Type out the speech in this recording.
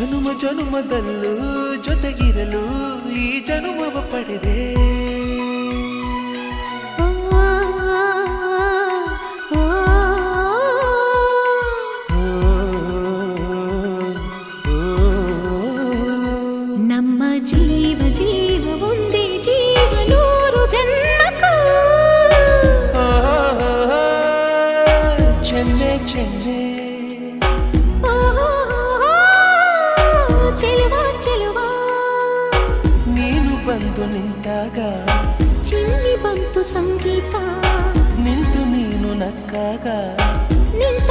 ಜನುಮ ಜನುಮದಲ್ಲೂ ಜೊತೆಗಿರಲು ಈ ಜನುಮವ ಪಡೆದೆ ನಮ್ಮ ಜೀವ ಜೀವ ಒಂದೇ ಜೀವ ನೂರು ಜನ್ಮಕ್ಕೂ ಚೆನ್ನೆ ಚೆನ್ನೆ ಚೆಲುವ ಚೆಲುವ ನೀನು ಬಂದು ನಿಂತಾಗ ಚಿಲ್ಲಿ ಬಂತು ಸಂಗೀತ ನಿಂತು ನೀನು ನಕ್ಕಾಗ